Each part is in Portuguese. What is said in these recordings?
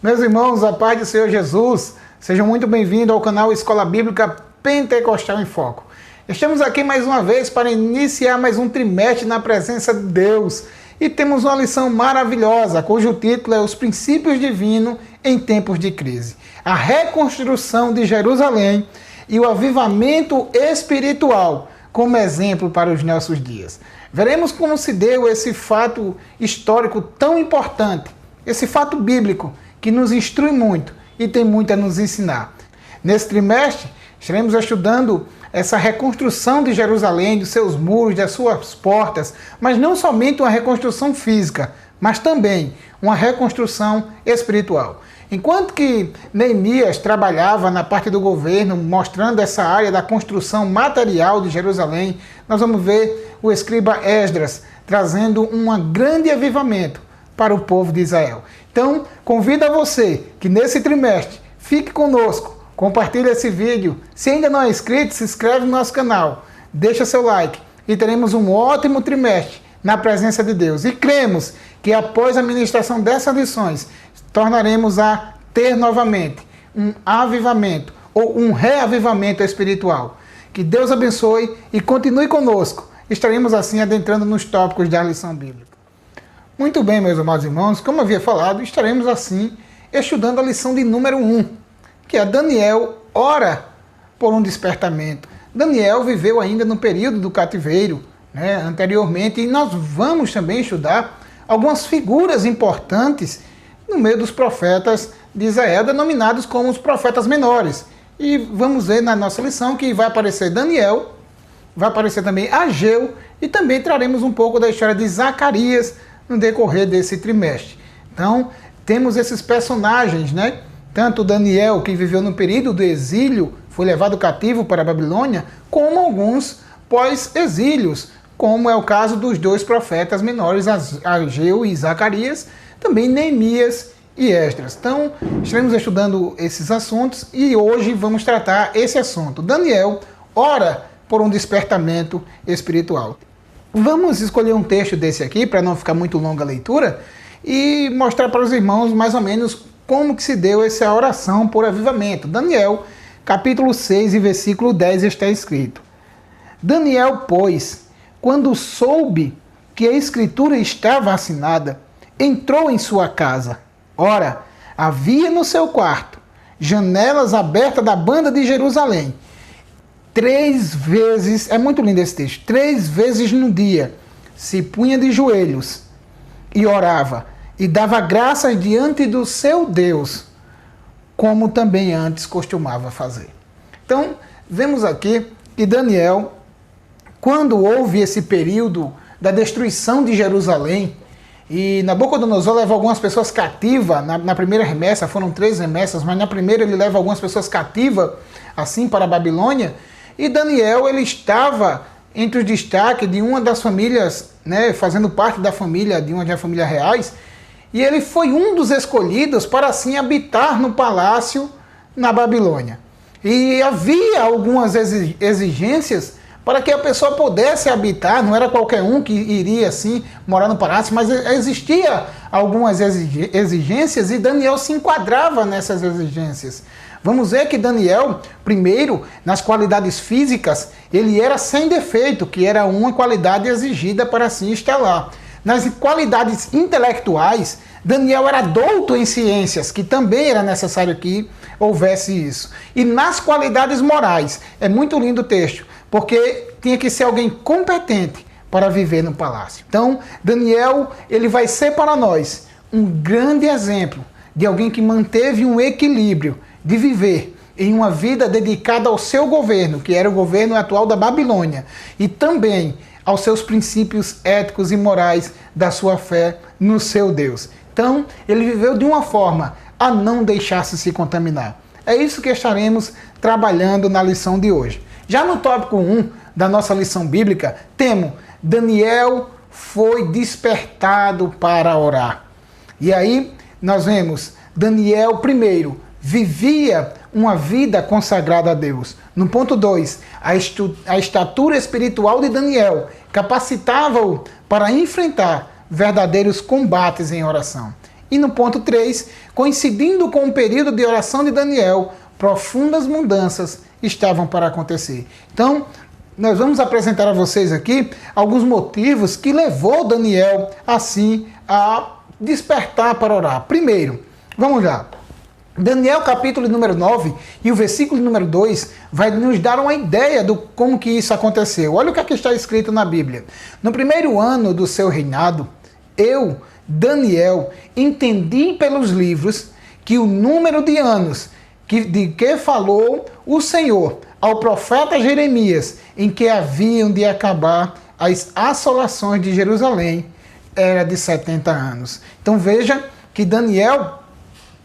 Meus irmãos, a paz do Senhor Jesus, sejam muito bem-vindos ao canal Escola Bíblica Pentecostal em Foco. Estamos aqui mais uma vez para iniciar mais um trimestre na presença de Deus e temos uma lição maravilhosa, cujo título é Os Princípios Divinos em Tempos de Crise. A reconstrução de Jerusalém e o avivamento espiritual como exemplo para os nossos dias. Veremos como se deu esse fato histórico tão importante, esse fato bíblico que nos instrui muito e tem muito a nos ensinar. Nesse trimestre, estaremos estudando essa reconstrução de Jerusalém, dos seus muros, das suas portas, mas não somente uma reconstrução física, mas também uma reconstrução espiritual. Enquanto que Neemias trabalhava na parte do governo, mostrando essa área da construção material de Jerusalém, nós vamos ver o escriba Esdras trazendo um grande avivamento para o povo de Israel. Então, convido a você que nesse trimestre fique conosco, compartilhe esse vídeo. Se ainda não é inscrito, se inscreve no nosso canal, deixa seu like e teremos um ótimo trimestre na presença de Deus. E cremos que após a ministração dessas lições, tornaremos a ter novamente um avivamento ou um reavivamento espiritual. Que Deus abençoe e continue conosco. Estaremos assim adentrando nos tópicos da lição bíblica. Muito bem, meus amados irmãos, como havia falado, estaremos assim estudando a lição de número 1, que é Daniel ora por um despertamento. Daniel viveu ainda no período do cativeiro, anteriormente, e nós vamos também estudar algumas figuras importantes no meio dos profetas de Israel, denominados como os profetas menores. E vamos ver na nossa lição que vai aparecer Daniel, vai aparecer também Ageu, e também traremos um pouco da história de Zacarias no decorrer desse trimestre. Então, temos esses personagens, Tanto Daniel, que viveu no período do exílio, foi levado cativo para a Babilônia, como alguns pós-exílios, como é o caso dos dois profetas menores, Ageu e Zacarias, também Neemias e Esdras. Então, estaremos estudando esses assuntos e hoje vamos tratar esse assunto. Daniel ora por um despertamento espiritual. Vamos escolher um texto desse aqui, para não ficar muito longa a leitura, e mostrar para os irmãos mais ou menos como que se deu essa oração por avivamento. Daniel, capítulo 6 e versículo 10 está escrito: Daniel, pois, quando soube que a escritura estava assinada, entrou em sua casa. Ora, havia no seu quarto janelas abertas da banda de Jerusalém. 3 vezes, é muito lindo esse texto, 3 vezes no dia se punha de joelhos e orava e dava graças diante do seu Deus, como também antes costumava fazer. Então, vemos aqui que Daniel, quando houve esse período da destruição de Jerusalém, e Nabucodonosor leva algumas pessoas cativas, na primeira remessa, foram 3 remessas, mas na primeira ele leva algumas pessoas cativas, assim, para a Babilônia, e Daniel, ele estava entre os destaques de uma das famílias, fazendo parte da família, de uma das famílias reais, e ele foi um dos escolhidos para assim habitar no palácio na Babilônia. E havia algumas exigências para que a pessoa pudesse habitar, não era qualquer um que iria assim morar no palácio, mas existia algumas exigências e Daniel se enquadrava nessas exigências. Vamos ver que Daniel, primeiro, nas qualidades físicas, ele era sem defeito, que era uma qualidade exigida para assim estar lá. Nas qualidades intelectuais, Daniel era douto em ciências, que também era necessário que houvesse isso. E nas qualidades morais, é muito lindo o texto, porque tinha que ser alguém competente para viver no palácio. Então, Daniel, ele vai ser para nós um grande exemplo de alguém que manteve um equilíbrio de viver em uma vida dedicada ao seu governo, que era o governo atual da Babilônia, e também aos seus princípios éticos e morais da sua fé no seu Deus. Então, ele viveu de uma forma a não deixar-se se contaminar. É isso que estaremos trabalhando na lição de hoje. Já no tópico 1 da nossa lição bíblica, temos Daniel foi despertado para orar. E aí, nós vemos Daniel, primeiro, vivia uma vida consagrada a Deus. No ponto 2, a estatura espiritual de Daniel capacitava-o para enfrentar verdadeiros combates em oração. E no ponto 3, coincidindo com o período de oração de Daniel, profundas mudanças estavam para acontecer. Então, nós vamos apresentar a vocês aqui alguns motivos que levou Daniel, assim, a despertar para orar. Primeiro, vamos lá. Daniel, capítulo número 9, e o versículo número 2, vai nos dar uma ideia de como que isso aconteceu. Olha o que aqui está escrito na Bíblia. No primeiro ano do seu reinado, eu, Daniel, entendi pelos livros que o número de anos de que falou o Senhor ao profeta Jeremias, em que haviam de acabar as assolações de Jerusalém, era de 70 anos. Então veja que Daniel,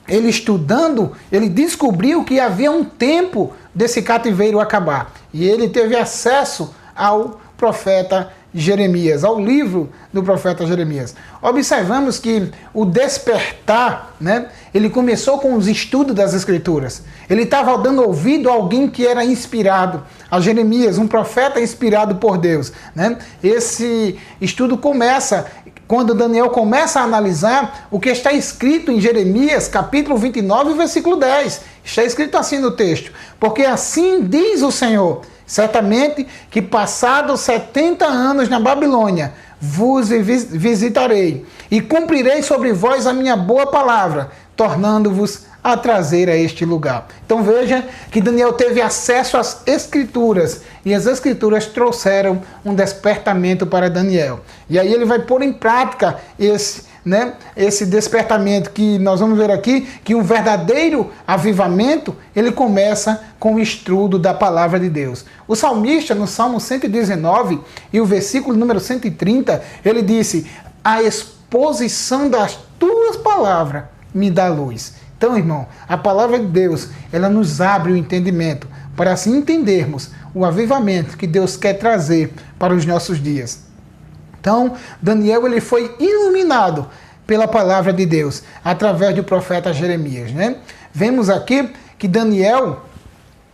ele estudando, ele descobriu que havia um tempo desse cativeiro acabar. E ele teve acesso ao profeta Jeremias, ao livro do profeta Jeremias. Observamos que o despertar, né, ele começou com os estudos das Escrituras. Ele estava dando ouvido a alguém que era inspirado, a Jeremias, um profeta inspirado por Deus, né? Esse estudo começa quando Daniel começa a analisar o que está escrito em Jeremias, capítulo 29, versículo 10. Está escrito assim no texto: porque assim diz o Senhor, certamente que passados 70 anos na Babilônia, vos visitarei e cumprirei sobre vós a minha boa palavra, tornando-vos a trazer a este lugar. Então veja que Daniel teve acesso às Escrituras, e as Escrituras trouxeram um despertamento para Daniel. E aí ele vai pôr em prática esse despertamento que nós vamos ver aqui, que um verdadeiro avivamento, ele começa com o estudo da palavra de Deus. O salmista, no Salmo 119, e o versículo número 130, ele disse: a exposição das tuas palavras me dá luz. Então, irmão, a palavra de Deus, ela nos abre o entendimento, para assim entendermos o avivamento que Deus quer trazer para os nossos dias. Então, Daniel, ele foi iluminado pela palavra de Deus, através do profeta Jeremias, né? Vemos aqui que Daniel,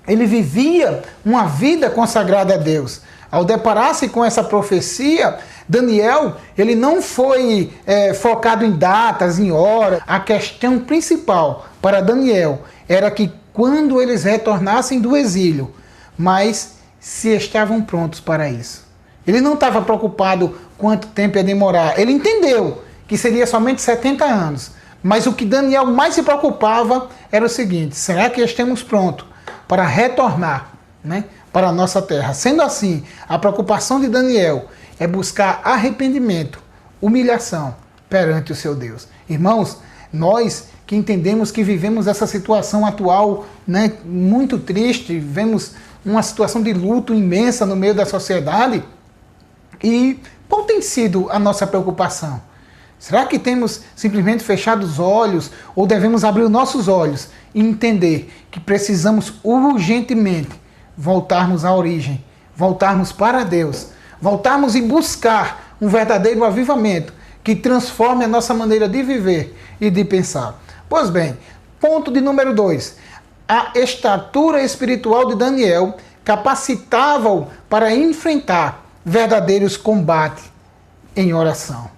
ele vivia uma vida consagrada a Deus. Ao deparar-se com essa profecia, Daniel, ele não foi focado em datas, em horas. A questão principal para Daniel era que quando eles retornassem do exílio, mas se estavam prontos para isso. Ele não estava preocupado quanto tempo ia demorar. Ele entendeu que seria somente 70 anos. Mas o que Daniel mais se preocupava era o seguinte: será que estamos prontos para retornar, né, para a nossa terra? Sendo assim, a preocupação de Daniel é buscar arrependimento, humilhação perante o seu Deus. Irmãos, nós que entendemos que vivemos essa situação atual, né, muito triste, vivemos uma situação de luto imensa no meio da sociedade, e qual tem sido a nossa preocupação? Será que temos simplesmente fechado os olhos, ou devemos abrir os nossos olhos e entender que precisamos urgentemente voltarmos à origem, voltarmos para Deus, voltarmos e buscar um verdadeiro avivamento que transforme a nossa maneira de viver e de pensar? Pois bem, ponto de número 2. A estatura espiritual de Daniel capacitava-o para enfrentar verdadeiros combates em oração.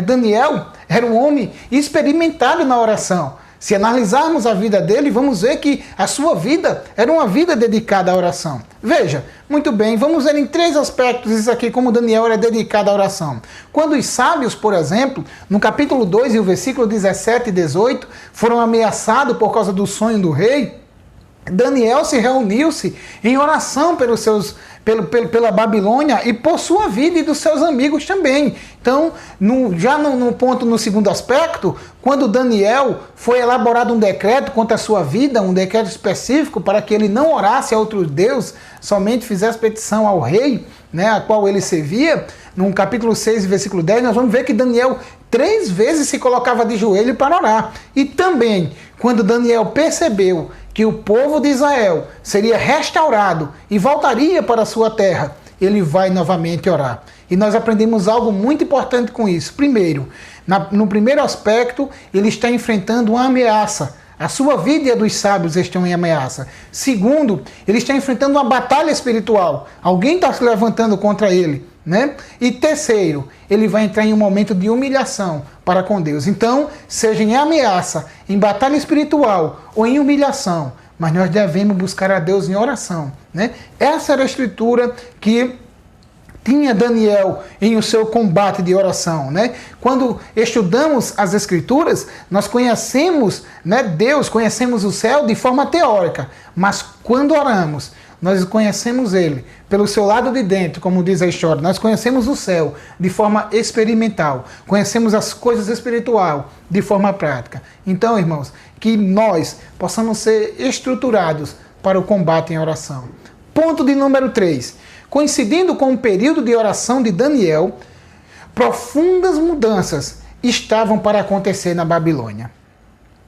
Daniel era um homem experimentado na oração. Se analisarmos a vida dele, vamos ver que a sua vida era uma vida dedicada à oração. Veja, muito bem, vamos ver em 3 aspectos isso aqui, como Daniel era dedicado à oração. Quando os sábios, por exemplo, no capítulo 2 e o versículo 17 e 18, foram ameaçados por causa do sonho do rei, Daniel se reuniu-se em oração pela Babilônia e por sua vida e dos seus amigos também. Então, no segundo aspecto, quando Daniel foi elaborado um decreto contra a sua vida, um decreto específico para que ele não orasse a outro Deus, somente fizesse petição ao rei, né, a qual ele servia, no capítulo 6, versículo 10, nós vamos ver que Daniel 3 vezes se colocava de joelho para orar. E também, quando Daniel percebeu que o povo de Israel seria restaurado e voltaria para a sua terra, ele vai novamente orar. E nós aprendemos algo muito importante com isso. Primeiro, no primeiro aspecto, ele está enfrentando uma ameaça. A sua vida e a dos sábios estão em ameaça. Segundo, ele está enfrentando uma batalha espiritual. Alguém está se levantando contra ele. né? E terceiro, ele vai entrar em um momento de humilhação para com Deus. Então, seja em ameaça, em batalha espiritual ou em humilhação, mas nós devemos buscar a Deus em oração, né? Essa era a escritura que tinha Daniel em o seu combate de oração, né? Quando estudamos as Escrituras, nós conhecemos, né, Deus, conhecemos o céu de forma teórica, mas quando oramos, nós conhecemos Ele pelo seu lado de dentro, como diz a história. Nós conhecemos o céu de forma experimental, conhecemos as coisas espirituais de forma prática. Então, irmãos, que nós possamos ser estruturados para o combate em oração. Ponto de número 3. Coincidindo com o período de oração de Daniel, profundas mudanças estavam para acontecer na Babilônia.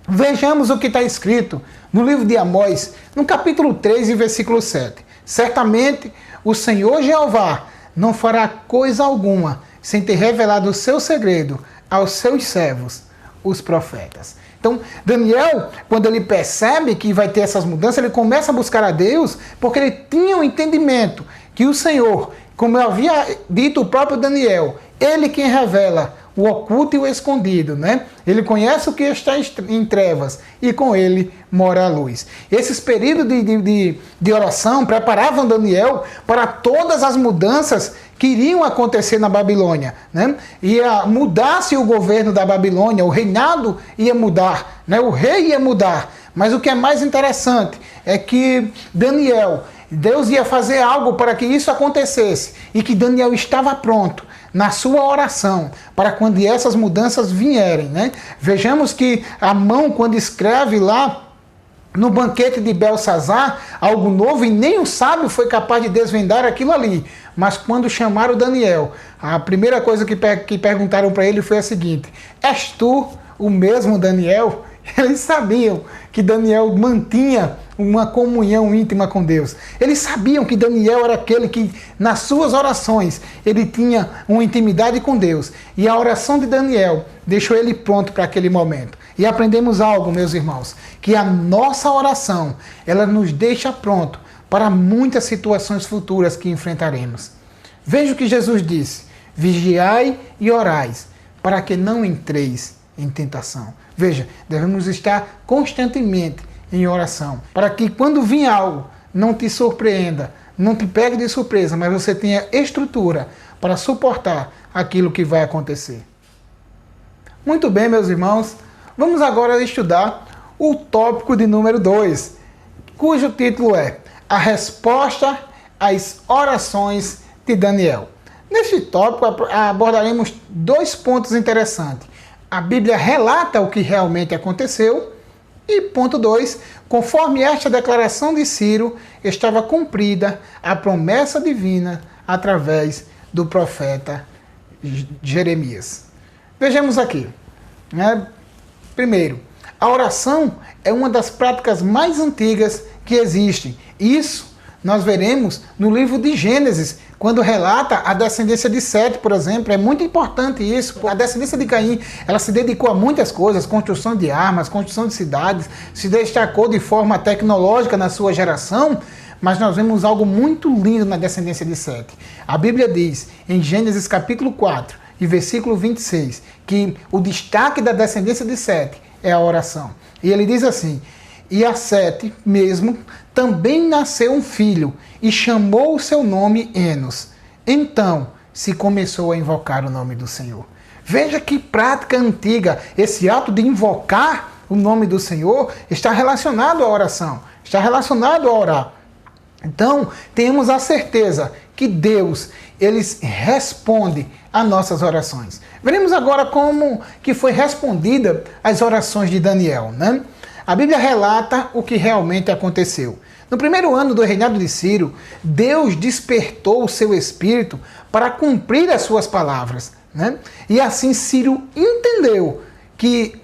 Vejamos o que está escrito no livro de Amós, no capítulo 3 e versículo 7. Certamente o Senhor Jeová não fará coisa alguma sem ter revelado o seu segredo aos seus servos, os profetas. Então, Daniel, quando ele percebe que vai ter essas mudanças, ele começa a buscar a Deus, porque ele tinha um entendimento que o Senhor, como havia dito o próprio Daniel, ele quem revela o oculto e o escondido, né? Ele conhece o que está em trevas e com ele mora a luz. Esses períodos de oração preparavam Daniel para todas as mudanças que iriam acontecer na Babilônia, né? Ia mudar-se o governo da Babilônia, o reinado ia mudar, né? O rei ia mudar. Mas o que é mais interessante é que Deus ia fazer algo para que isso acontecesse e que Daniel estava pronto na sua oração para quando essas mudanças vierem, né? Vejamos que Amão, quando escreve lá no banquete de Belsazar algo novo, e nem o sábio foi capaz de desvendar aquilo ali. Mas quando chamaram Daniel, a primeira coisa que perguntaram para ele foi a seguinte: és tu o mesmo Daniel? Eles sabiam que Daniel mantinha uma comunhão íntima com Deus. Eles sabiam que Daniel era aquele que, nas suas orações, ele tinha uma intimidade com Deus. E a oração de Daniel deixou ele pronto para aquele momento. E aprendemos algo, meus irmãos, que a nossa oração, ela nos deixa pronto para muitas situações futuras que enfrentaremos. Veja o que Jesus disse: vigiai e orais, para que não entreis em tentação. Veja, devemos estar constantemente em oração, para que quando vir algo, não te surpreenda, não te pegue de surpresa, mas você tenha estrutura para suportar aquilo que vai acontecer. Muito bem, meus irmãos, vamos agora estudar o tópico de número 2, cujo título é A Resposta às Orações de Daniel. Neste tópico abordaremos 2 pontos interessantes. A Bíblia relata o que realmente aconteceu. E ponto 2, conforme esta declaração de Ciro, estava cumprida a promessa divina através do profeta Jeremias. Vejamos aqui, né? Primeiro, a oração é uma das práticas mais antigas que existem. Isso nós veremos no livro de Gênesis, quando relata a descendência de Sete, por exemplo. É muito importante isso. A descendência de Caim, ela se dedicou a muitas coisas, construção de armas, construção de cidades, se destacou de forma tecnológica na sua geração, mas nós vemos algo muito lindo na descendência de Sete. A Bíblia diz, em Gênesis capítulo 4 e versículo 26, que o destaque da descendência de Sete é a oração. E ele diz assim: e a Sete mesmo também nasceu um filho, e chamou o seu nome Enos. Então se começou a invocar o nome do Senhor. Veja que prática antiga. Esse ato de invocar o nome do Senhor está relacionado à oração, está relacionado a orar. Então, temos a certeza que Deus, ele responde às nossas orações. Veremos agora como que foi respondida as orações de Daniel, né? A Bíblia relata o que realmente aconteceu. No primeiro ano do reinado de Ciro, Deus despertou o seu espírito para cumprir as suas palavras, né? E assim Ciro entendeu que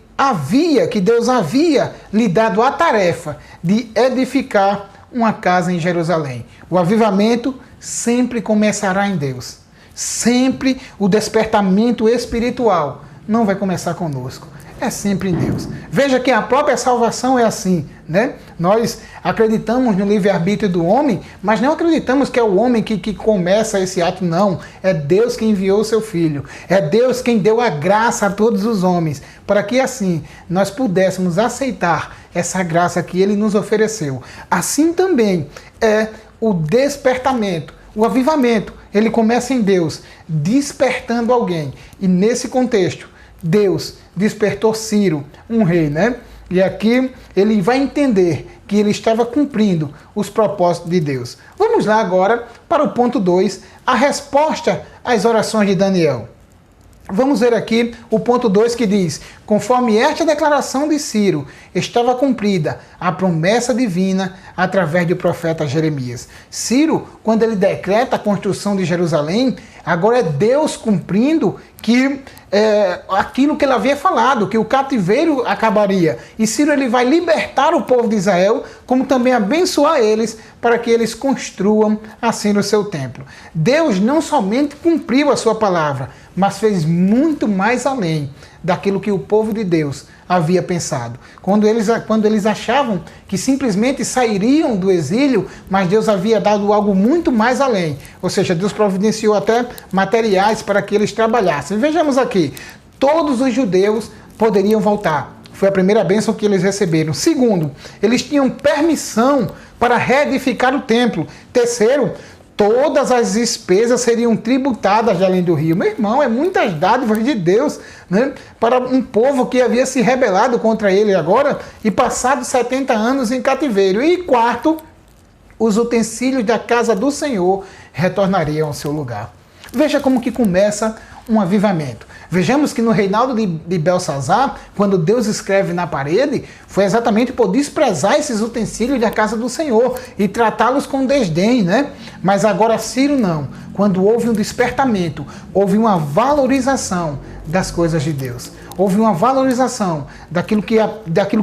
Deus havia lhe dado a tarefa de edificar uma casa em Jerusalém. O avivamento sempre começará em Deus. Sempre o despertamento espiritual não vai começar conosco. é sempre em Deus. Veja que a própria salvação é assim, né? Nós acreditamos no livre-arbítrio do homem, mas não acreditamos que é o homem que começa esse ato, não. É Deus quem enviou o seu Filho. É Deus quem deu a graça a todos os homens, para que assim nós pudéssemos aceitar essa graça que Ele nos ofereceu. Assim também é o despertamento, o avivamento. Ele começa em Deus, despertando alguém. E nesse contexto, Deus despertou Ciro, um rei, né? E aqui ele vai entender que ele estava cumprindo os propósitos de Deus. Vamos lá agora para o ponto 2, a resposta às orações de Daniel. Vamos ver aqui o ponto 2 que diz: conforme esta declaração de Ciro, estava cumprida a promessa divina através do profeta Jeremias. Ciro, quando ele decreta a construção de Jerusalém, agora é Deus cumprindo aquilo que ele havia falado, que o cativeiro acabaria. E Ciro ele vai libertar o povo de Israel, como também abençoar eles, para que eles construam assim o seu templo. Deus não somente cumpriu a sua palavra, mas fez muito mais além daquilo que o povo de Deus havia pensado. Quando eles achavam que simplesmente sairiam do exílio, mas Deus havia dado algo muito mais além. Ou seja, Deus providenciou até materiais para que eles trabalhassem. Vejamos aqui, todos os judeus poderiam voltar. Foi a primeira bênção que eles receberam. Segundo, eles tinham permissão para reedificar o templo. Terceiro, todas as despesas seriam tributadas de além do rio. Meu irmão, é muitas dádivas de Deus, né, para um povo que havia se rebelado contra ele agora e passado 70 anos em cativeiro. E quarto, os utensílios da casa do Senhor retornariam ao seu lugar. Veja como que começa um avivamento. Vejamos que no reinado de Belsazar, quando Deus escreve na parede, foi exatamente por desprezar esses utensílios da casa do Senhor e tratá-los com desdém, né? Mas agora Ciro não. Quando houve um despertamento, houve uma valorização das coisas de Deus. Houve uma valorização daquilo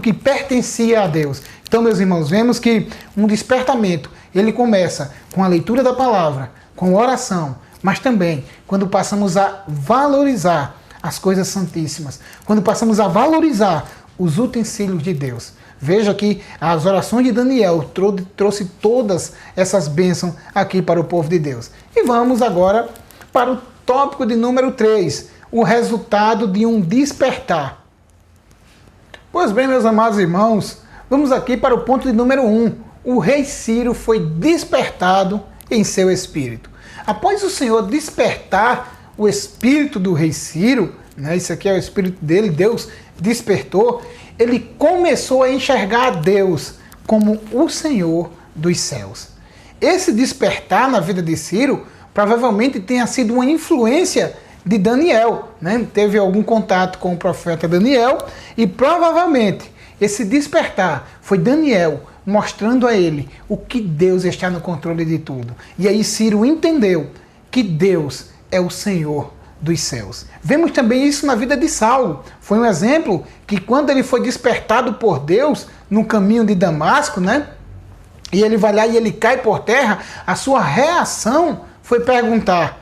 que pertencia a Deus. Então, meus irmãos, vemos que um despertamento, ele começa com a leitura da palavra, com oração, mas também quando passamos a valorizar as coisas santíssimas, quando passamos a valorizar os utensílios de Deus. Veja que as orações de Daniel trouxe todas essas bênçãos aqui para o povo de Deus. E vamos agora para o tópico de número 3, o resultado de um despertar. Pois bem, meus amados irmãos, vamos aqui para o ponto de número 1. O rei Ciro foi despertado em seu espírito. Após o Senhor despertar o espírito do rei Ciro, né, isso aqui é o espírito dele, Deus despertou, ele começou a enxergar Deus como o Senhor dos céus. Esse despertar na vida de Ciro provavelmente tenha sido uma influência de Daniel, né? Teve algum contato com o profeta Daniel e provavelmente esse despertar foi Daniel mostrando a ele o que Deus está no controle de tudo. E aí Ciro entendeu que Deus é o Senhor dos céus. Vemos também isso na vida de Saulo. Foi um exemplo que quando ele foi despertado por Deus no caminho de Damasco, né? E ele vai lá e ele cai por terra, a sua reação foi perguntar: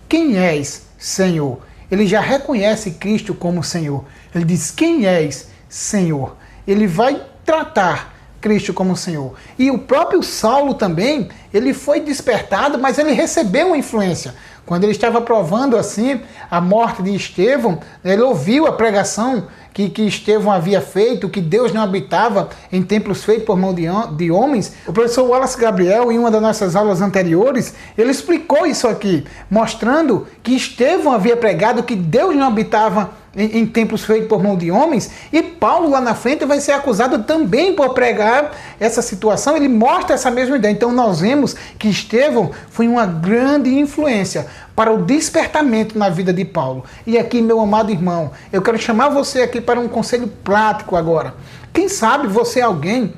quem és, Senhor? Ele já reconhece Cristo como Senhor. Ele diz: quem és, Senhor? Ele vai tratar Cristo como Senhor. E o próprio Saulo também, ele foi despertado, mas ele recebeu uma influência. Quando ele estava provando assim a morte de Estevão, ele ouviu a pregação que Estevão havia feito, que Deus não habitava em templos feitos por mão de homens. O professor Wallace Gabriel, em uma das nossas aulas anteriores, ele explicou isso aqui, mostrando que Estevão havia pregado que Deus não habitava em templos feitos por mão de homens, e Paulo lá na frente vai ser acusado também por pregar essa situação. Ele mostra essa mesma ideia. Então nós vemos que Estevão foi uma grande influência para o despertamento na vida de Paulo. E aqui, meu amado irmão, eu quero chamar você aqui para um conselho prático agora. Quem sabe você é alguém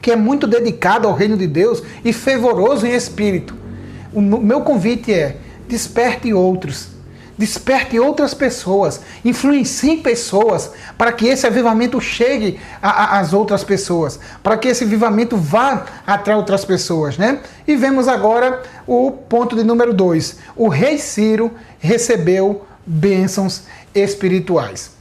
que é muito dedicado ao reino de Deus e fervoroso em espírito. O meu convite é: desperte outros. Desperte outras pessoas, influencie pessoas, para que esse avivamento chegue às outras pessoas, para que esse avivamento vá atrás outras pessoas, né? E vemos agora o ponto de número 2. O rei Ciro recebeu bênçãos espirituais.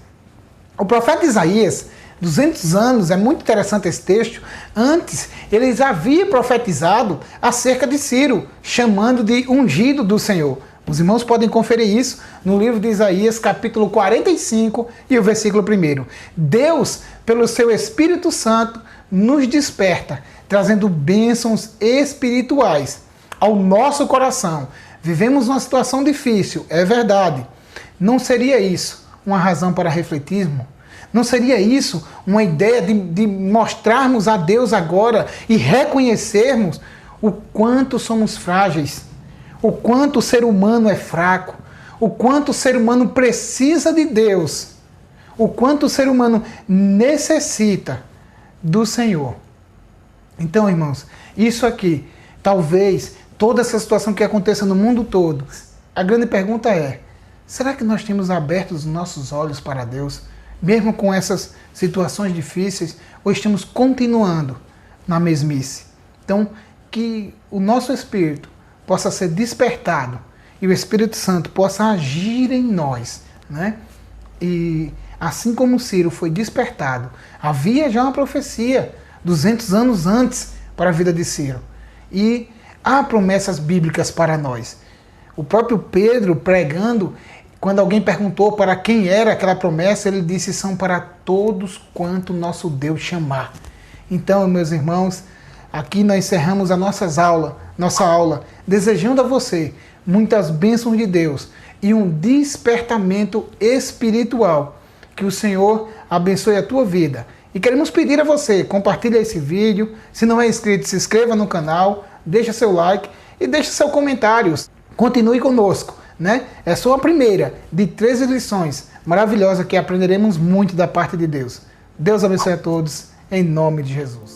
O profeta Isaías, 200 anos, é muito interessante esse texto, antes ele já havia profetizado acerca de Ciro, chamando de ungido do Senhor. Os irmãos podem conferir isso no livro de Isaías, capítulo 45 e o versículo 1. Deus, pelo seu Espírito Santo, nos desperta, trazendo bênçãos espirituais ao nosso coração. Vivemos uma situação difícil, é verdade. Não seria isso uma razão para refletirmos? Não seria isso uma ideia de mostrarmos a Deus agora e reconhecermos o quanto somos frágeis, o quanto o ser humano é fraco, o quanto o ser humano precisa de Deus, o quanto o ser humano necessita do Senhor? Então, irmãos, isso aqui, talvez toda essa situação que aconteça no mundo todo, a grande pergunta é: será que nós temos aberto os nossos olhos para Deus, mesmo com essas situações difíceis, ou estamos continuando na mesmice? Então, que o nosso espírito possa ser despertado e o Espírito Santo possa agir em nós, né? E assim como Ciro foi despertado, havia já uma profecia 200 anos antes para a vida de Ciro. E há promessas bíblicas para nós. O próprio Pedro, pregando, quando alguém perguntou para quem era aquela promessa, ele disse: são para todos quanto nosso Deus chamar. Então, meus irmãos, aqui nós encerramos a nossa aula, desejando a você muitas bênçãos de Deus e um despertamento espiritual. Que o Senhor abençoe a tua vida. E queremos pedir a você, compartilhe esse vídeo. Se não é inscrito, se inscreva no canal, deixa seu like e deixa seu comentário. Continue conosco, né? É só a primeira de 13 lições maravilhosas que aprenderemos muito da parte de Deus. Deus abençoe a todos, em nome de Jesus.